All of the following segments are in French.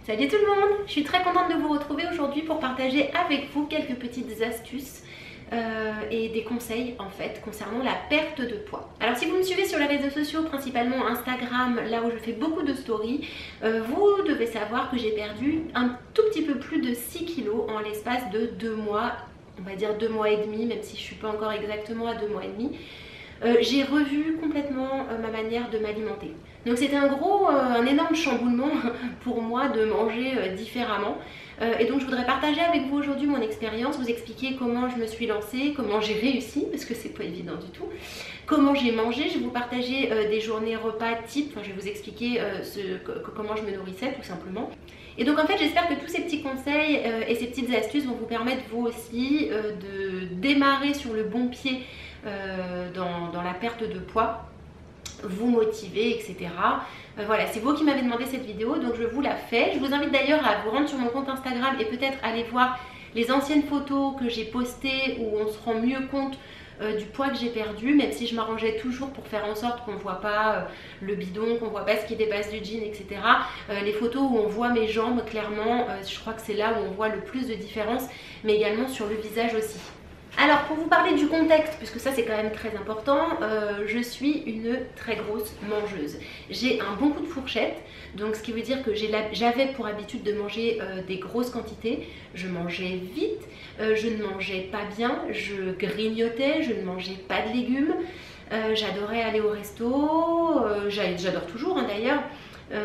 Salut tout le monde, je suis très contente de vous retrouver aujourd'hui pour partager avec vous quelques petites astuces et des conseils en fait concernant la perte de poids. Alors si vous me suivez sur les réseaux sociaux, principalement Instagram, là où je fais beaucoup de stories, vous devez savoir que j'ai perdu un tout petit peu plus de 6 kilos en l'espace de 2 mois, on va dire 2 mois et demi, même si je ne suis pas encore exactement à 2 mois et demi. J'ai revu complètement ma manière de m'alimenter. Donc c'était un énorme chamboulement pour moi de manger différemment. Et donc je voudrais partager avec vous aujourd'hui mon expérience, vous expliquer comment je me suis lancée, comment j'ai réussi, parce que c'est pas évident du tout, comment j'ai mangé. Je vais vous partager des journées repas type, enfin je vais vous expliquer comment je me nourrissais tout simplement. Et donc en fait j'espère que tous ces petits conseils et ces petites astuces vont vous permettre vous aussi de démarrer sur le bon pied dans la perte de poids, vous motiver, etc. Voilà, c'est vous qui m'avez demandé cette vidéo, donc je vous la fais. Je vous invite d'ailleurs à vous rendre sur mon compte Instagram et peut-être aller voir les anciennes photos que j'ai postées où on se rend mieux compte du poids que j'ai perdu, même si je m'arrangeais toujours pour faire en sorte qu'on ne voit pas le bidon, qu'on ne voit pas ce qui dépasse du jean, etc. Les photos où on voit mes jambes, clairement, je crois que c'est là où on voit le plus de différence, mais également sur le visage aussi. Alors pour vous parler du contexte, puisque ça c'est quand même très important, je suis une très grosse mangeuse. J'ai un bon coup de fourchette, donc ce qui veut dire que j'avais pour habitude de manger des grosses quantités. Je mangeais vite, je ne mangeais pas bien, je grignotais, je ne mangeais pas de légumes. J'adorais aller au resto, j'adore toujours d'ailleurs,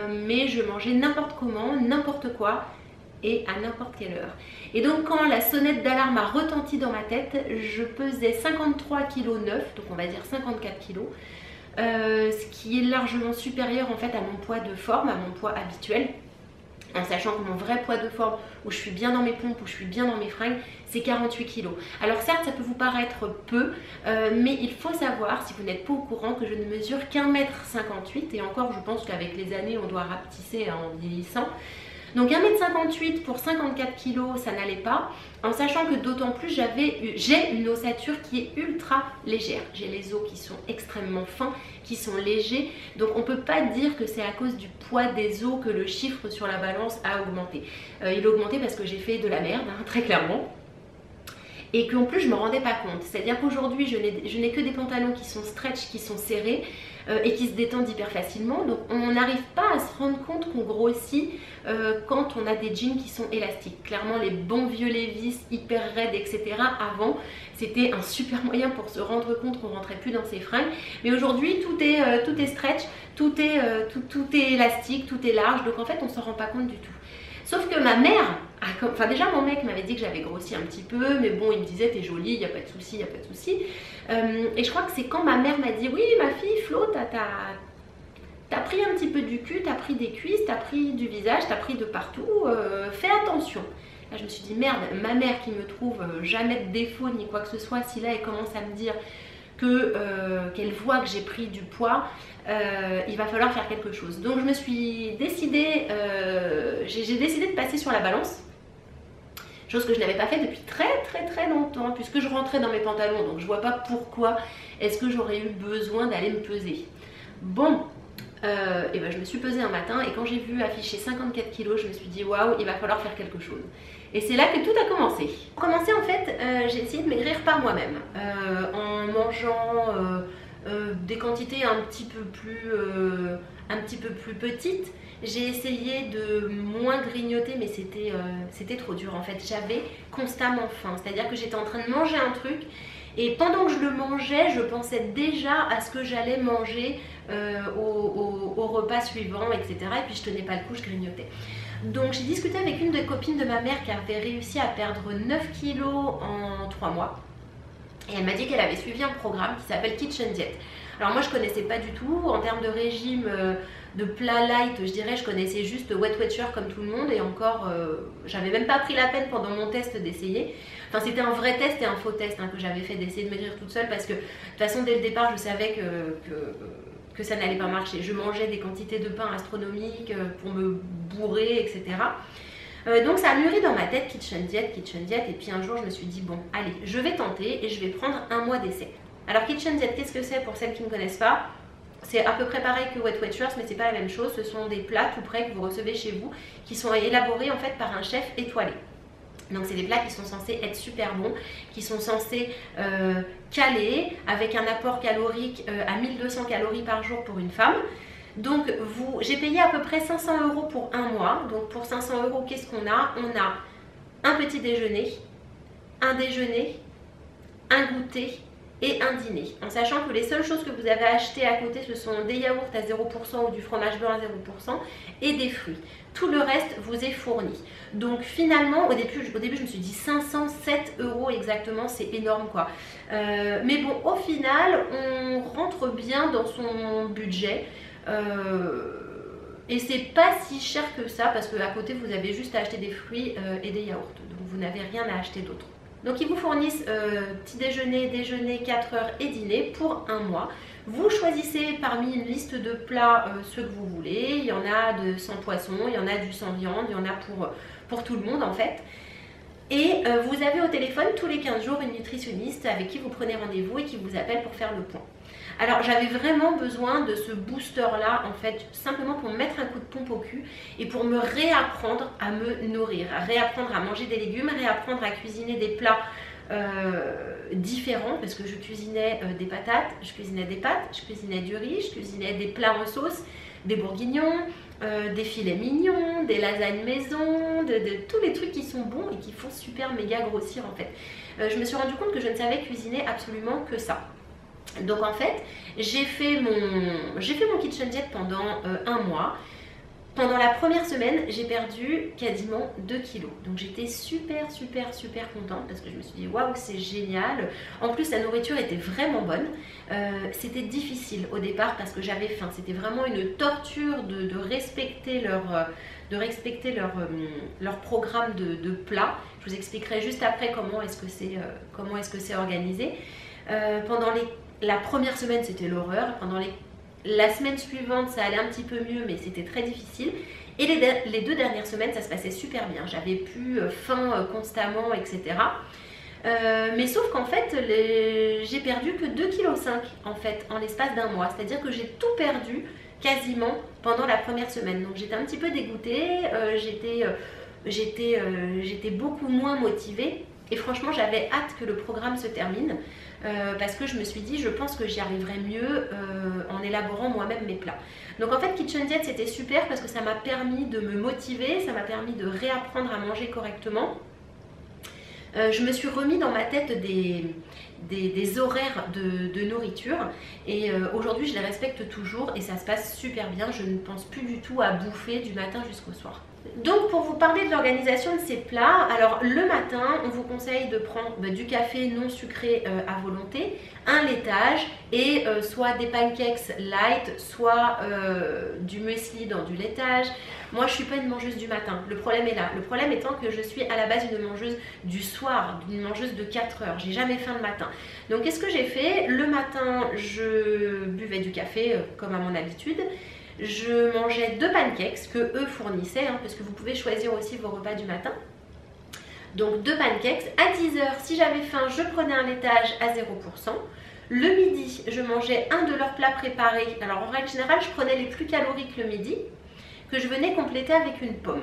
mais je mangeais n'importe comment, n'importe quoi, et à n'importe quelle heure. Et donc quand la sonnette d'alarme a retenti dans ma tête, je pesais 53,9 kg, donc on va dire 54 kg, ce qui est largement supérieur en fait à mon poids de forme, à mon poids habituel, en sachant que mon vrai poids de forme, où je suis bien dans mes pompes, où je suis bien dans mes fringues, c'est 48 kg. Alors certes, ça peut vous paraître peu, mais il faut savoir, si vous n'êtes pas au courant, que je ne mesure qu'1,58 m, et encore je pense qu'avec les années, on doit rapetisser en vieillissant. Donc 1,58 m pour 54 kg, ça n'allait pas, en sachant que d'autant plus j'ai une ossature qui est ultra légère. J'ai les os qui sont extrêmement fins, qui sont légers, donc on ne peut pas dire que c'est à cause du poids des os que le chiffre sur la balance a augmenté. Il a augmenté parce que j'ai fait de la merde, hein, très clairement. Et qu'en plus je ne me rendais pas compte. C'est-à-dire qu'aujourd'hui je n'ai que des pantalons qui sont stretch, qui sont serrés et qui se détendent hyper facilement. Donc on n'arrive pas à se rendre compte qu'on grossit quand on a des jeans qui sont élastiques. Clairement les bons vieux Levi's hyper raides, etc. avant c'était un super moyen pour se rendre compte qu'on rentrait plus dans ses fringues. Mais aujourd'hui tout est stretch, tout est élastique, tout est large. Donc en fait on ne se rend pas compte du tout. Sauf que ma mère, enfin déjà mon mec m'avait dit que j'avais grossi un petit peu, mais bon il me disait t'es jolie, il n'y a pas de souci, il n'y a pas de souci. Et je crois que c'est quand ma mère m'a dit oui ma fille Flo, t'as pris un petit peu du cul, t'as pris des cuisses, t'as pris du visage, t'as pris de partout, fais attention. Là je me suis dit merde, ma mère qui me trouve jamais de défaut ni quoi que ce soit, si là elle commence à me dire qu'elle voit que j'ai pris du poids, il va falloir faire quelque chose. Donc je me suis décidée, j'ai décidé de passer sur la balance, chose que je n'avais pas fait depuis très longtemps, puisque je rentrais dans mes pantalons, donc je vois pas pourquoi est-ce que j'aurais eu besoin d'aller me peser. Bon, et ben je me suis pesée un matin et quand j'ai vu afficher 54 kg, je me suis dit waouh, il va falloir faire quelque chose. Et c'est là que tout a commencé. Pour commencer en fait, j'ai essayé de maigrir par moi-même, en mangeant des quantités un petit peu plus petites. J'ai essayé de moins grignoter, mais c'était trop dur en fait. J'avais constamment faim, c'est-à-dire que j'étais en train de manger un truc et pendant que je le mangeais, je pensais déjà à ce que j'allais manger au repas suivant, etc. Et puis je tenais pas le coup, je grignotais. Donc j'ai discuté avec une des copines de ma mère qui avait réussi à perdre 9 kg en 3 mois. Et elle m'a dit qu'elle avait suivi un programme qui s'appelle Kitchen Diet. Alors moi je connaissais pas du tout, en termes de régime, de plat light, je dirais, je connaissais juste Weight Watcher comme tout le monde. Et encore, j'avais même pas pris la peine pendant mon test d'essayer. Enfin c'était un vrai test et un faux test hein, que j'avais fait d'essayer de maigrir toute seule. Parce que de toute façon dès le départ je savais que ça n'allait pas marcher. Je mangeais des quantités de pain astronomiques pour me bourrer, etc. Donc ça a mûri dans ma tête, Kitchen Diet, et puis un jour je me suis dit bon allez, je vais tenter et je vais prendre un mois d'essai. Alors Kitchen Diet, qu'est-ce que c'est pour celles qui ne connaissent pas? C'est à peu près pareil que Weight Watchers, mais c'est pas la même chose. Ce sont des plats tout prêts que vous recevez chez vous, qui sont élaborés en fait par un chef étoilé. Donc c'est des plats qui sont censés être super bons, qui sont censés caler, avec un apport calorique à 1200 calories par jour pour une femme. Donc j'ai payé à peu près 500 € pour un mois. Donc pour 500 €, qu'est-ce qu'on a? On a un petit déjeuner, un déjeuner, un goûter et un dîner. En sachant que les seules choses que vous avez achetées à côté, ce sont des yaourts à 0% ou du fromage blanc à 0% et des fruits. Tout le reste vous est fourni. Donc finalement, au début je me suis dit 507 € exactement, c'est énorme quoi. Mais bon, au final, on rentre bien dans son budget. Et c'est pas si cher que ça parce qu'à côté vous avez juste à acheter des fruits et des yaourts. Donc vous n'avez rien à acheter d'autre. Donc ils vous fournissent petit déjeuner, déjeuner, 4 heures et dîner pour un mois. Vous choisissez parmi une liste de plats ceux que vous voulez. Il y en a de sans poisson, il y en a du sans viande, il y en a pour tout le monde en fait. Et vous avez au téléphone tous les 15 jours une nutritionniste avec qui vous prenez rendez-vous et qui vous appelle pour faire le point. Alors j'avais vraiment besoin de ce booster là en fait, simplement pour me mettre un coup de pompe au cul et pour me réapprendre à me nourrir, à réapprendre à manger des légumes, réapprendre à cuisiner des plats différents parce que je cuisinais des patates, je cuisinais des pâtes, je cuisinais du riz, je cuisinais des plats en sauce, des bourguignons, des filets mignons, des lasagnes maison, de tous les trucs qui sont bons et qui font super méga grossir en fait. Je me suis rendu compte que je ne savais cuisiner absolument que ça. Donc en fait, j'ai fait mon kitchen diet pendant un mois. Pendant la première semaine, j'ai perdu quasiment 2 kilos. Donc j'étais super contente parce que je me suis dit waouh, c'est génial. En plus, la nourriture était vraiment bonne. C'était difficile au départ parce que j'avais faim. C'était vraiment une torture de respecter leur programme de plats. Je vous expliquerai juste après comment est-ce que c'est organisé. Pendant la première semaine, c'était l'horreur. Pendant la semaine suivante, ça allait un petit peu mieux, mais c'était très difficile. Et les 2 dernières semaines, ça se passait super bien. J'avais plus faim constamment, etc. Mais sauf qu'en fait, j'ai perdu que 2,5 kg en fait, en l'espace d'un mois. C'est-à-dire que j'ai tout perdu quasiment pendant la première semaine. Donc j'étais un petit peu dégoûtée, j'étais beaucoup moins motivée. Et franchement, j'avais hâte que le programme se termine parce que je me suis dit, je pense que j'y arriverai mieux en élaborant moi-même mes plats. Donc en fait, Kitchen Diet, c'était super parce que ça m'a permis de me motiver, ça m'a permis de réapprendre à manger correctement. Je me suis remis dans ma tête des horaires de nourriture et aujourd'hui, je les respecte toujours et ça se passe super bien. Je ne pense plus du tout à bouffer du matin jusqu'au soir. Donc pour vous parler de l'organisation de ces plats, alors le matin on vous conseille de prendre du café non sucré à volonté, un laitage et soit des pancakes light, soit du muesli dans du laitage. Moi je suis pas une mangeuse du matin, le problème est là. Le problème étant que je suis à la base une mangeuse du soir, une mangeuse de 4 heures, j'ai jamais faim le matin. Donc qu'est-ce que j'ai fait? Le matin je buvais du café comme à mon habitude. Je mangeais 2 pancakes que eux fournissaient, parce que vous pouvez choisir aussi vos repas du matin. Donc 2 pancakes. À 10 h, si j'avais faim, je prenais un laitage à 0%. Le midi, je mangeais un de leurs plats préparés. Alors en règle générale, je prenais les plus caloriques le midi, que je venais compléter avec une pomme.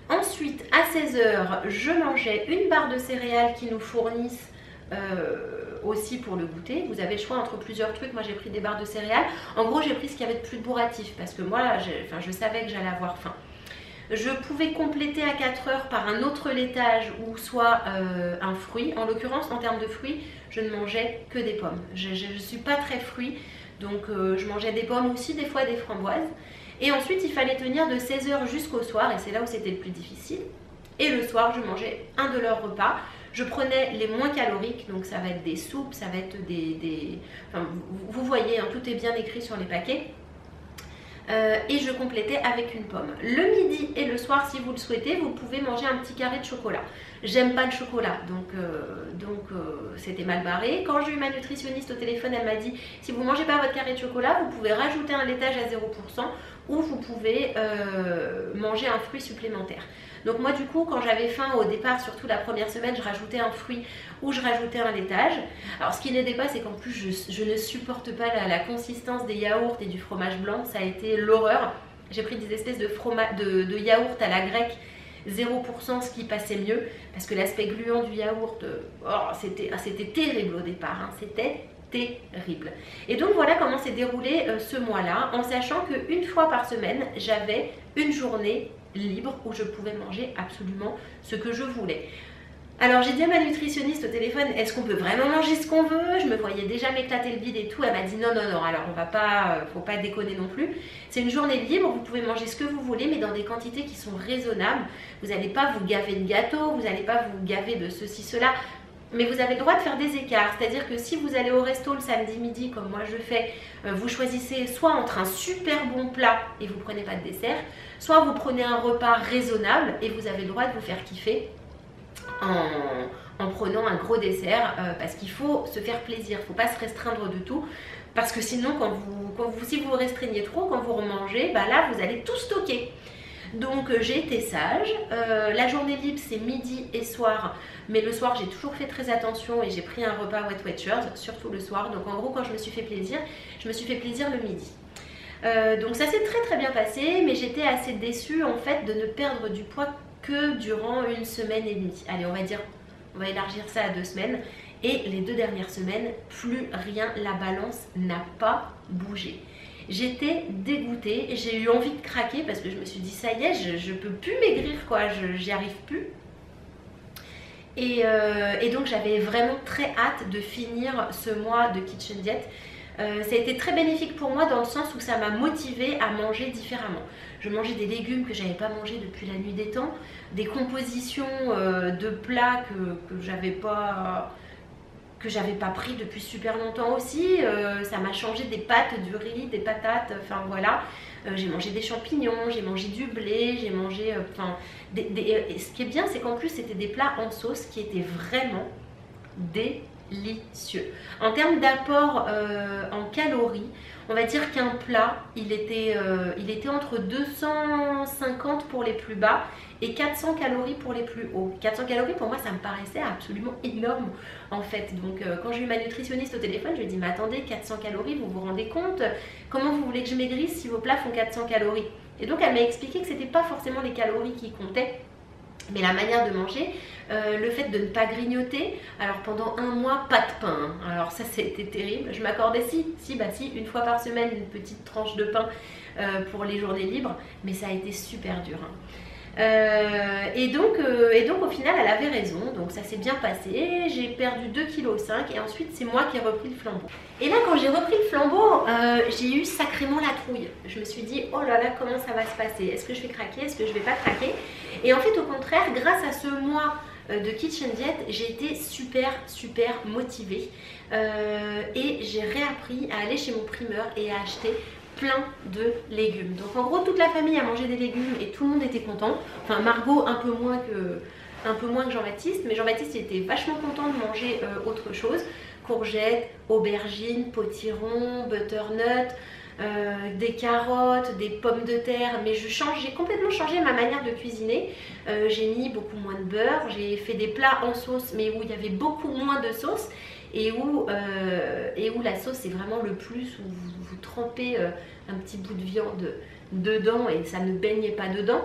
Ensuite, à 16 h, je mangeais une barre de céréales qui nous fournissent aussi pour le goûter. Vous avez le choix entre plusieurs trucs. Moi j'ai pris des barres de céréales. En gros j'ai pris ce qu'il y avait de plus bourratif parce que moi je savais que j'allais avoir faim. Je pouvais compléter à 4 heures par un autre laitage ou soit un fruit. En l'occurrence en termes de fruits je ne mangeais que des pommes. Je ne suis pas très fruit donc je mangeais des pommes aussi, des fois des framboises. Et ensuite il fallait tenir de 16 h jusqu'au soir et c'est là où c'était le plus difficile. Et le soir je mangeais un de leurs repas. Je prenais les moins caloriques, donc ça va être des soupes, ça va être enfin, vous voyez, tout est bien écrit sur les paquets. Et je complétais avec une pomme. Le midi et le soir, si vous le souhaitez, vous pouvez manger un petit carré de chocolat. J'aime pas le chocolat, donc c'était mal barré. Quand j'ai eu ma nutritionniste au téléphone, elle m'a dit si vous mangez pas votre carré de chocolat, vous pouvez rajouter un laitage à 0% ou vous pouvez manger un fruit supplémentaire. Donc moi du coup quand j'avais faim au départ, surtout la première semaine, je rajoutais un fruit ou je rajoutais un laitage. Alors ce qui n'aidait pas, c'est qu'en plus je ne supporte pas la consistance des yaourts et du fromage blanc, ça a été l'horreur. J'ai pris des espèces de yaourt à la grecque 0%, ce qui passait mieux parce que l'aspect gluant du yaourt, c'était terrible au départ, hein, c'était terrible. Et donc voilà comment s'est déroulé ce mois-là, en sachant qu'une fois par semaine, j'avais une journée libre où je pouvais manger absolument ce que je voulais. Alors j'ai dit à ma nutritionniste au téléphone, est-ce qu'on peut vraiment manger ce qu'on veut? Je me voyais déjà m'éclater le bide et tout. Elle m'a dit non, alors on va pas, faut pas déconner non plus. C'est une journée libre, vous pouvez manger ce que vous voulez, mais dans des quantités qui sont raisonnables. Vous n'allez pas vous gaver de gâteau, vous n'allez pas vous gaver de ceci, cela. Mais vous avez le droit de faire des écarts, c'est-à-dire que si vous allez au resto le samedi midi, comme moi je fais, vous choisissez soit entre un super bon plat et vous prenez pas de dessert, soit vous prenez un repas raisonnable et vous avez le droit de vous faire kiffer en prenant un gros dessert, parce qu'il faut se faire plaisir, il ne faut pas se restreindre de tout, parce que sinon si vous vous restreignez trop, quand vous remangez, bah là vous allez tout stocker. Donc j'ai été sage, la journée libre c'est midi et soir, mais le soir j'ai toujours fait très attention et j'ai pris un repas Weight Watchers, surtout le soir. Donc en gros quand je me suis fait plaisir le midi. Donc ça s'est très bien passé, mais j'étais assez déçue en fait de ne perdre du poids que durant une semaine et demie. Allez, on va élargir ça à 2 semaines. Et les 2 dernières semaines, plus rien, la balance n'a pas bougé. J'étais dégoûtée, j'ai eu envie de craquer parce que je me suis dit ça y est, je peux plus maigrir quoi, j'y arrive plus. Et donc j'avais vraiment très hâte de finir ce mois de Kitchen Diet. Ça a été très bénéfique pour moi dans le sens où ça m'a motivée à manger différemment. Je mangeais des légumes que je n'avais pas mangés depuis la nuit des temps, des compositions de plats que j'avais pas pris depuis super longtemps aussi. Ça m'a changé des pâtes, du riz, des patates, enfin voilà. J'ai mangé des champignons, j'ai mangé du blé, j'ai mangé... ce qui est bien, c'est qu'en plus c'était des plats en sauce qui étaient vraiment délicieux. En termes d'apport en calories, on va dire qu'un plat, il était entre 250 pour les plus bas et 400 calories pour les plus hauts. 400 calories pour moi ça me paraissait absolument énorme en fait. Donc quand j'ai eu ma nutritionniste au téléphone, je lui ai dit mais attendez, 400 calories, vous vous rendez compte? Comment vous voulez que je maigrisse si vos plats font 400 calories? Et donc elle m'a expliqué que c'était pas forcément les calories qui comptaient, mais la manière de manger, le fait de ne pas grignoter. Alors pendant un mois, pas de pain, hein. Alors ça c'était terrible. Je m'accordais si, une fois par semaine, une petite tranche de pain pour les journées libres, mais ça a été super dur, hein. Et donc au final elle avait raison, donc ça s'est bien passé, j'ai perdu 2,5 kg et ensuite c'est moi qui ai repris le flambeau. Et là quand j'ai repris le flambeau, j'ai eu sacrément la trouille. Je me suis dit oh là là, comment ça va se passer? Est-ce que je vais craquer? Est-ce que je vais pas craquer? Et en fait au contraire, grâce à ce mois de Kitchen Diet, j'ai été super motivée et j'ai réappris à aller chez mon primeur et à acheter plein de légumes. Donc en gros toute la famille a mangé des légumes et tout le monde était content. Enfin Margot un peu moins que Jean-Baptiste, mais Jean-Baptiste était vachement content de manger autre chose. Courgettes, aubergines, potirons, butternut, des carottes, des pommes de terre. Mais j'ai complètement changé ma manière de cuisiner. J'ai mis beaucoup moins de beurre, j'ai fait des plats en sauce mais où il y avait beaucoup moins de sauce. Et où la sauce c'est vraiment le plus, où vous trempez un petit bout de viande dedans et ça ne baignait pas dedans.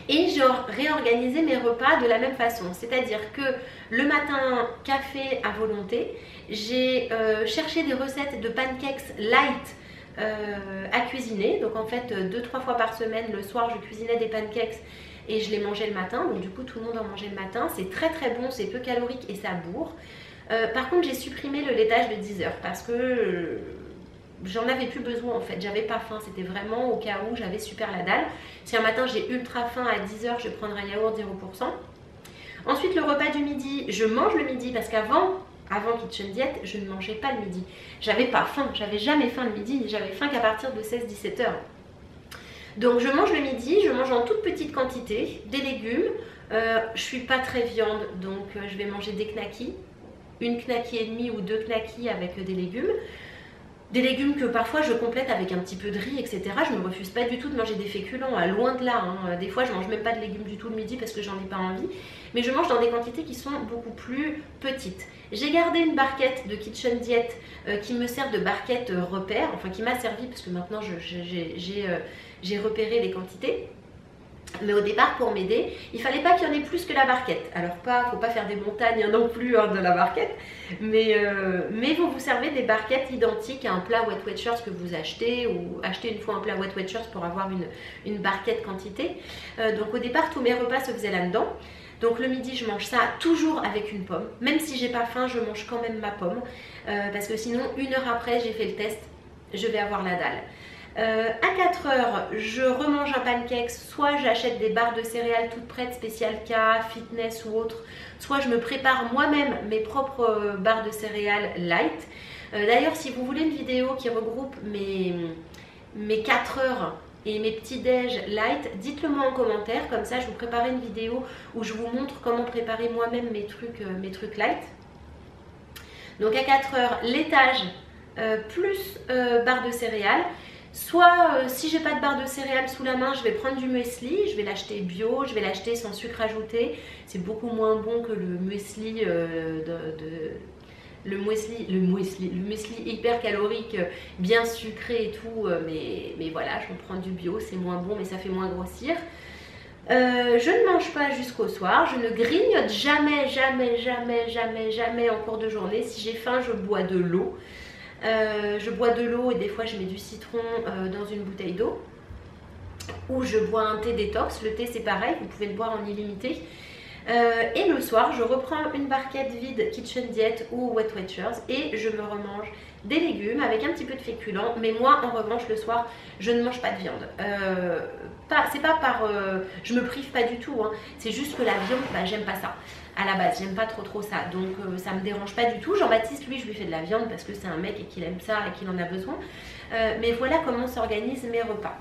Et j'ai réorganisé mes repas de la même façon, c'est-à-dire que le matin, café à volonté, j'ai cherché des recettes de pancakes light à cuisiner. Donc en fait 2-3 fois par semaine, le soir je cuisinais des pancakes et je les mangeais le matin, donc du coup tout le monde en mangeait le matin. C'est très bon, c'est peu calorique et ça bourre. Par contre j'ai supprimé le laitage de 10 heures parce que j'en avais plus besoin en fait, j'avais pas faim, c'était vraiment au cas où j'avais super la dalle. Si un matin j'ai ultra faim à 10 heures, je prendrai un yaourt 0%. Ensuite le repas du midi, je mange le midi parce qu'avant Kitchen Diet, je ne mangeais pas le midi. J'avais pas faim, j'avais jamais faim le midi, j'avais faim qu'à partir de 16-17 heures. Donc je mange le midi, je mange en toute petite quantité, des légumes. Je suis pas très viande, donc je vais manger des knackis, une knacky et demie ou deux knackis avec des légumes. Des légumes que parfois je complète avec un petit peu de riz, etc. Je ne me refuse pas du tout de manger des féculents, loin de là. Hein. Des fois, je mange même pas de légumes du tout le midi parce que j'en ai pas envie. Mais je mange dans des quantités qui sont beaucoup plus petites. J'ai gardé une barquette de Kitchen Diet qui me sert de barquette repère, enfin qui m'a servi parce que maintenant j'ai repéré les quantités. Mais au départ, pour m'aider, il fallait pas qu'il y en ait plus que la barquette. Alors faut pas faire des montagnes non plus de la barquette, mais vous vous servez des barquettes identiques à un plat Wet Watchers que vous achetez, ou achetez une fois un plat Wet Watchers pour avoir une barquette quantité. Donc au départ, tous mes repas se faisaient là-dedans. Donc le midi, je mange ça toujours avec une pomme. Même si j'ai pas faim, je mange quand même ma pomme. Parce que sinon, 1 heure après, j'ai fait le test, je vais avoir la dalle. À 4 heures, je remange un pancake, soit j'achète des barres de céréales toutes prêtes, spécial K, fitness ou autre, soit je me prépare moi-même mes propres barres de céréales light. D'ailleurs, si vous voulez une vidéo qui regroupe mes 4 heures et mes petits déj light, dites-le moi en commentaire, comme ça je vous préparerai une vidéo où je vous montre comment préparer moi-même mes trucs light. Donc à 4 heures, laitage plus barre de céréales. Soit si j'ai pas de barre de céréales sous la main, je vais prendre du muesli, je vais l'acheter bio, je vais l'acheter sans sucre ajouté. C'est beaucoup moins bon que le muesli le muesli hyper calorique, bien sucré et tout, mais voilà, je prends du bio, c'est moins bon mais ça fait moins grossir. Je ne mange pas jusqu'au soir, je ne grignote jamais, jamais, jamais, jamais, jamais en cours de journée. Si j'ai faim, je bois de l'eau. Je bois de l'eau et des fois je mets du citron dans une bouteille d'eau. Ou je bois un thé détox, le thé c'est pareil, vous pouvez le boire en illimité. Et le soir, je reprends une barquette vide Kitchen Diet ou Wet Watchers et je me remange des légumes avec un petit peu de féculents. Mais moi, en revanche, le soir, je ne mange pas de viande. C'est pas par... je me prive pas du tout, hein. C'est juste que la viande, bah, j'aime pas ça. À la base, j'aime pas trop ça. Donc, ça me dérange pas du tout. Jean-Baptiste, lui, je lui fais de la viande parce que c'est un mec et qu'il aime ça et qu'il en a besoin. Mais voilà comment s'organisent mes repas.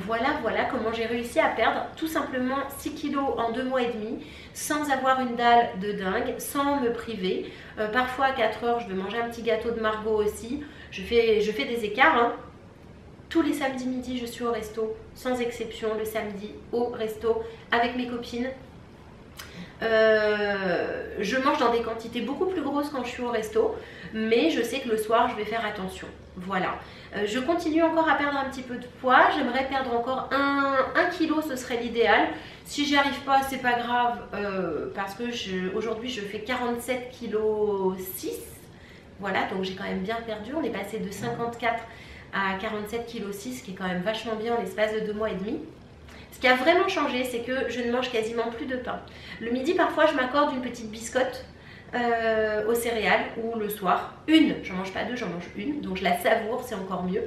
Voilà comment j'ai réussi à perdre tout simplement 6 kilos en 2 mois et demi sans avoir une dalle de dingue, sans me priver. Parfois à 4 heures je vais manger un petit gâteau de Margot aussi. Je fais des écarts, hein. Tous les samedis midi je suis au resto, sans exception, le samedi au resto avec mes copines. Je mange dans des quantités beaucoup plus grosses quand je suis au resto, mais je sais que le soir je vais faire attention. Voilà, je continue encore à perdre un petit peu de poids. J'aimerais perdre encore 1 kg, ce serait l'idéal. Si j'y arrive pas, c'est pas grave, parce que aujourd'hui je fais 47,6 kg. Voilà, donc j'ai quand même bien perdu. On est passé de 54 à 47,6 kg, ce qui est quand même vachement bien en l'espace de 2 mois et demi. Ce qui a vraiment changé, c'est que je ne mange quasiment plus de pain. Le midi, parfois, je m'accorde une petite biscotte aux céréales, ou le soir, j'en mange pas 2, j'en mange 1, donc je la savoure, c'est encore mieux.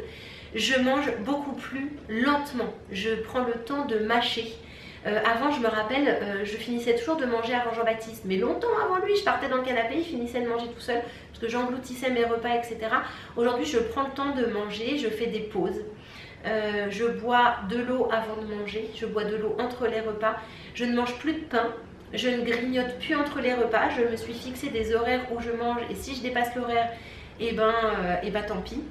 Je mange beaucoup plus lentement, je prends le temps de mâcher. Avant, je me rappelle, je finissais toujours de manger avant Jean-Baptiste, mais longtemps avant lui, je partais dans le canapé, il finissait de manger tout seul, parce que j'engloutissais mes repas, etc. Aujourd'hui, je prends le temps de manger, je fais des pauses. Je bois de l'eau avant de manger, je bois de l'eau entre les repas, je ne mange plus de pain, je ne grignote plus entre les repas, je me suis fixé des horaires où je mange et si je dépasse l'horaire, et ben tant pis.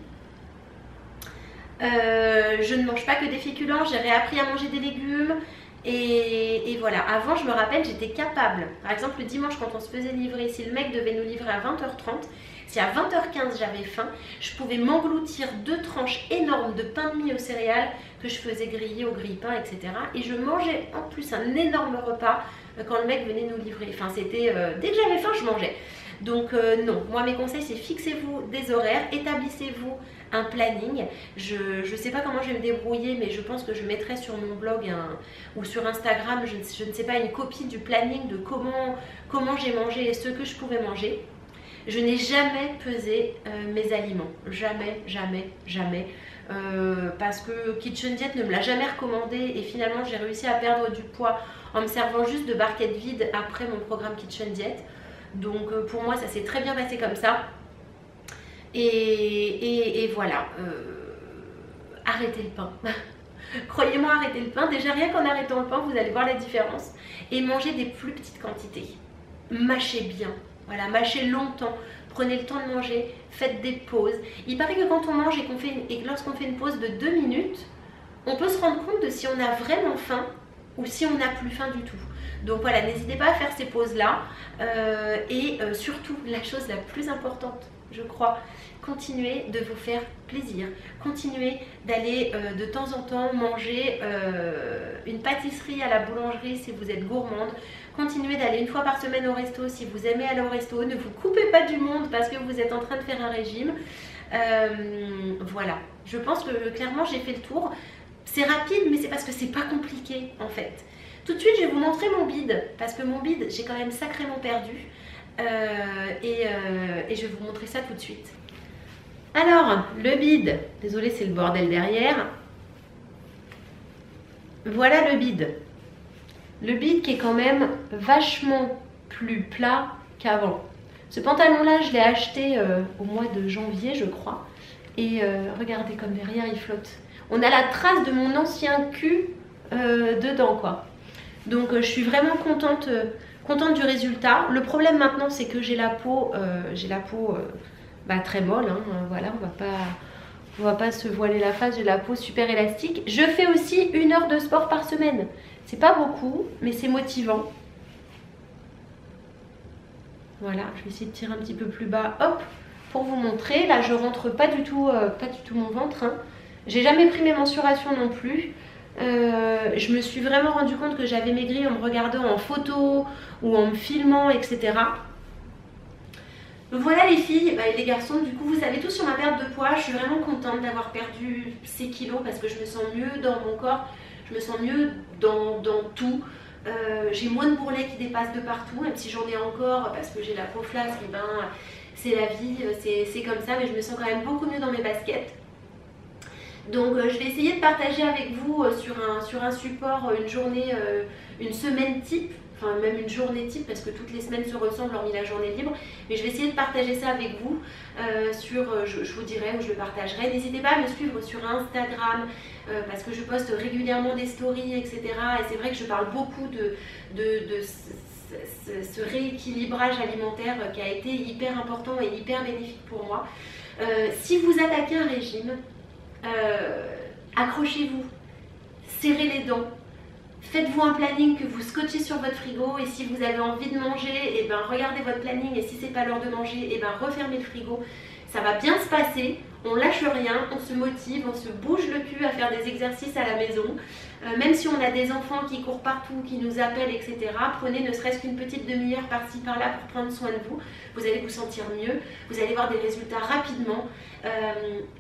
Je ne mange pas que des féculents, j'ai réappris à manger des légumes et voilà. Avant, je me rappelle, j'étais capable, par exemple le dimanche quand on se faisait livrer, si le mec devait nous livrer à 20h30, si à 20h15 j'avais faim, je pouvais m'engloutir 2 tranches énormes de pain de mie aux céréales que je faisais griller au grille-pain, etc. Et je mangeais en plus un énorme repas quand le mec venait nous livrer. Enfin, c'était dès que j'avais faim, je mangeais. Donc non, moi mes conseils c'est fixez-vous des horaires, établissez-vous un planning. Je ne sais pas comment je vais me débrouiller, mais je pense que je mettrai sur mon blog ou sur Instagram, je ne sais pas, une copie du planning de comment j'ai mangé et ce que je pouvais manger. Je n'ai jamais pesé mes aliments, jamais, jamais, jamais, parce que Kitchen Diet ne me l'a jamais recommandé et finalement j'ai réussi à perdre du poids en me servant juste de barquettes vides après mon programme Kitchen Diet. Donc pour moi ça s'est très bien passé comme ça et voilà, arrêtez le pain. Croyez-moi, arrêtez le pain. Déjà, rien qu'en arrêtant le pain, vous allez voir la différence. Et mangez des plus petites quantités. Mâchez bien. Voilà, mâchez longtemps. Prenez le temps de manger. Faites des pauses. Il paraît que quand on mange et lorsqu'on fait une pause de 2 minutes, on peut se rendre compte de si on a vraiment faim ou si on n'a plus faim du tout. Donc voilà, n'hésitez pas à faire ces pauses-là. Surtout, la chose la plus importante, je crois, continuez de vous faire plaisir. Continuez d'aller de temps en temps manger une pâtisserie à la boulangerie si vous êtes gourmande. Continuez d'aller une fois par semaine au resto si vous aimez aller au resto. Ne vous coupez pas du monde parce que vous êtes en train de faire un régime. Voilà, je pense que clairement j'ai fait le tour. C'est rapide, mais c'est parce que c'est pas compliqué en fait. Tout de suite, je vais vous montrer mon bide, parce que mon bide, j'ai quand même sacrément perdu. Et je vais vous montrer ça tout de suite. Alors, le bide, désolé, c'est le bordel derrière. Voilà le bide. Le bide qui est quand même vachement plus plat qu'avant. Ce pantalon-là, je l'ai acheté au mois de janvier, je crois. Et regardez comme derrière, il flotte. On a la trace de mon ancien cul dedans, quoi. Donc je suis vraiment contente du résultat. Le problème maintenant, c'est que j'ai la peau très molle, hein. Voilà, on va pas se voiler la face, j'ai la peau super élastique. Je fais aussi 1 heure de sport par semaine. C'est pas beaucoup, mais c'est motivant. Voilà, je vais essayer de tirer un petit peu plus bas, hop, pour vous montrer. Là, je rentre pas du tout mon ventre, hein. J'ai jamais pris mes mensurations non plus. Je me suis vraiment rendu compte que j'avais maigri en me regardant en photo ou en me filmant, etc. Donc voilà les filles et les garçons, du coup vous savez tout sur ma perte de poids. Je suis vraiment contente d'avoir perdu ces kilos parce que je me sens mieux dans mon corps, je me sens mieux dans tout. J'ai moins de bourrelets qui dépassent de partout, même si j'en ai encore parce que j'ai la peau flasque, et ben, c'est la vie, c'est comme ça, mais je me sens quand même beaucoup mieux dans mes baskets. Donc je vais essayer de partager avec vous sur un support une journée, une semaine type, enfin même une journée type parce que toutes les semaines se ressemblent hormis la journée libre. Mais je vais essayer de partager ça avec vous je vous dirai où je le partagerai. N'hésitez pas à me suivre sur Instagram parce que je poste régulièrement des stories, etc. Et c'est vrai que je parle beaucoup de ce rééquilibrage alimentaire qui a été hyper important et hyper bénéfique pour moi. Si vous attaquez un régime, accrochez-vous, serrez les dents, faites-vous un planning que vous scotchez sur votre frigo et si vous avez envie de manger, et ben regardez votre planning et si c'est pas l'heure de manger, et ben refermez le frigo. Ça va bien se passer, on lâche rien, on se motive, on se bouge le cul à faire des exercices à la maison. Même si on a des enfants qui courent partout, qui nous appellent, etc. Prenez ne serait-ce qu'une petite demi-heure par-ci par-là pour prendre soin de vous. Vous allez vous sentir mieux, vous allez voir des résultats rapidement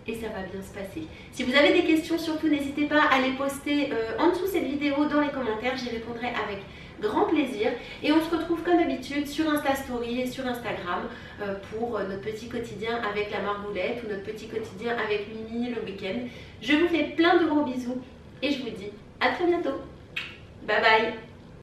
et ça va bien se passer. Si vous avez des questions, surtout n'hésitez pas à les poster en dessous de cette vidéo dans les commentaires, j'y répondrai avec grand plaisir. Et on se retrouve comme d'habitude sur Insta Story et sur Instagram pour notre petit quotidien avec la margoulette ou notre petit quotidien avec Mimi le week-end. Je vous fais plein de gros bisous et je vous dis à très bientôt. Bye bye.